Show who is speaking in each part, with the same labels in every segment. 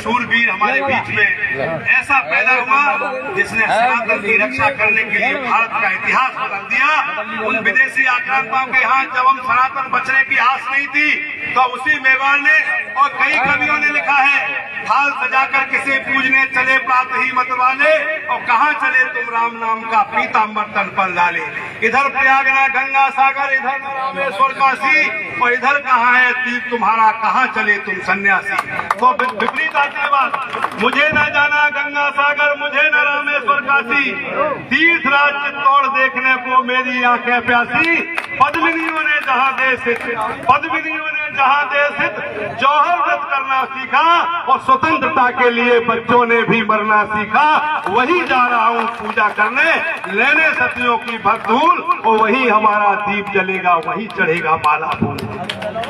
Speaker 1: शूरवीर हमारे बीच में ऐसा पैदा हुआ जिसने सनातन की रक्षा करने के लिए भारत का इतिहास बदल दिया। उन विदेशी आक्रांताओं के यहाँ जब हम सनातन बचने की आस नहीं थी तो उसी मेवाड़ ने और कई कवियों ने लिखा है, थाल सजाकर किसे पूजने चले प्रात ही मत वाले, और कहाँ चले तुम राम नाम का पीताम्बर तन पर डाले। इधर प्रयागना गंगा सागर, इधर रामेश्वर काशी, और इधर कहाँ है तीर्थ तुम्हारा, कहाँ चले तुम सन्यासी। तो विपरीत आती बात, मुझे न जाना गंगा सागर, मुझे न रामेश्वर काशी, तीर्थ राज्य तोड़ देखने को मेरी आंखें प्यासी। पद्मिनियों ने जहाँ देश पद्मिनियों ने जहाँ देश जौहर व्रत करना सीखा, और स्वतंत्रता के लिए बच्चों ने भी मरना सीखा। वही जा रहा हूँ पूजा करने, लेने सतियों की भरधूल, और वही हमारा दीप जलेगा, वही चढ़ेगा माला फूल।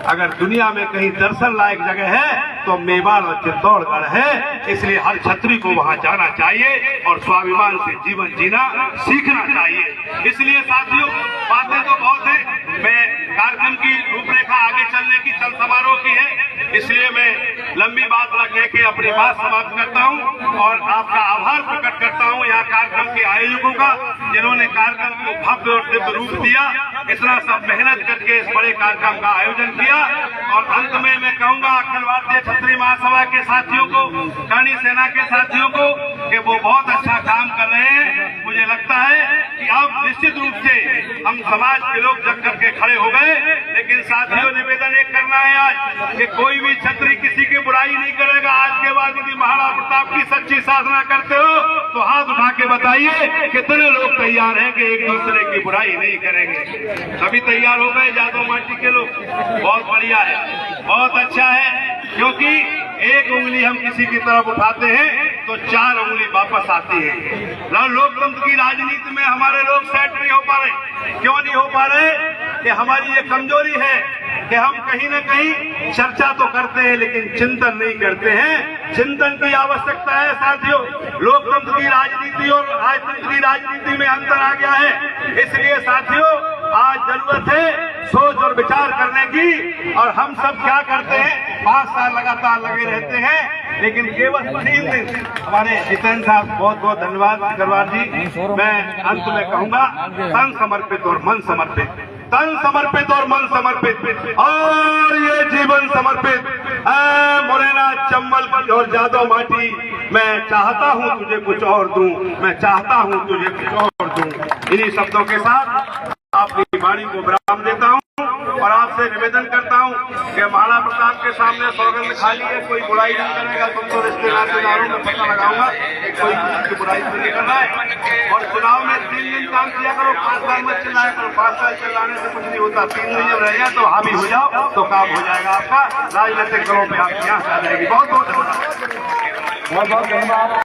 Speaker 1: अगर दुनिया में कहीं दर्शन लायक जगह है तो मेवाड़ और चित्तौड़गढ़ है, इसलिए हर छत्री को वहाँ जाना चाहिए और स्वाभिमान से जीवन जीना सीखना चाहिए। इसलिए साथियों, बातें तो बहुत है, मैं कार्यक्रम की रूपरेखा आगे चलने की चल समारोह की है, इसलिए मैं लंबी बात न कह के अपनी बात समाप्त करता हूं और आपका आभार प्रकट करता हूं यहाँ कार्यक्रम के आयोजकों का, जिन्होंने कार्यक्रम को भव्य और दिव्य रूप दिया, इतना सब मेहनत करके इस बड़े कार्यक्रम का आयोजन किया। और अंत में मैं कहूंगा अखिल भारतीय क्षत्रिय महासभा के साथियों को, करणी सेना के साथियों को, कि वो बहुत अच्छा काम कर रहे हैं। मुझे लगता है कि अब निश्चित रूप से हम समाज के लोग जग करके खड़े हो गए, लेकिन साथियों निवेदन एक करना है आज कि कोई भी छत्री किसी की बुराई नहीं करेगा। आज के बाद यदि महाराणा प्रताप की सच्ची साधना करते हो तो हाथ उठा के बताइए कितने लोग तैयार हैं कि एक दूसरे की बुराई नहीं करेंगे। सभी तैयार हो गए जादव माटी के लोग, बहुत बढ़िया है, बहुत अच्छा है, क्योंकि एक उंगली हम किसी की तरफ उठाते हैं तो 4 उंगली वापस आती है। लोकतंत्र की राजनीति में हमारे लोग सेट नहीं हो पा रहे। क्यों नहीं हो पा रहे? कि हमारी ये कमजोरी है कि हम कहीं न कहीं चर्चा तो करते हैं लेकिन चिंतन नहीं करते हैं। चिंतन की आवश्यकता है साथियों। लोकतंत्र की राजनीति और राजतंत्र की राजनीति में अंतर आ गया है, इसलिए साथियों आज जरूरत है सोच और विचार करने की। और हम सब क्या करते हैं, 5 साल लगातार लगे रहते हैं, लेकिन केवल 3 दिन। हमारे जितेंद्र साहब बहुत बहुत धन्यवाद अग्रवाल जी। मैं अंत में कहूंगा तन समर्पित और मन समर्पित, तन समर्पित और मन समर्पित और ये जीवन समर्पित। मुरैना चंबल और जादव माटी, मैं चाहता हूँ तुझे कुछ और दूं, मैं चाहता हूँ तुझे कुछ और दूं। इन्हीं शब्दों के साथ अपनी वाणी को विराम देता हूँ और आपसे निवेदन करता हूँ कि महाराणा प्रताप के सामने सौगंध खाली है, कोई बुराई नहीं करेगा। तुमको रिश्तेदारों में पता लगाऊंगा, कोई किसी की बुराई नहीं करना है। और चुनाव में 3 दिन काम किया करो, 5 साल मत चिल्लाया करो। 5 साल चिल्लाने से कुछ नहीं होता। 3 दिन जब रह जाए तो हावी हो जाओ तो काम हो जाएगा आपका। राजनीतिक दलों पर आपकी यहाँ से आ जाएगी। बहुत बहुत धन्यवाद।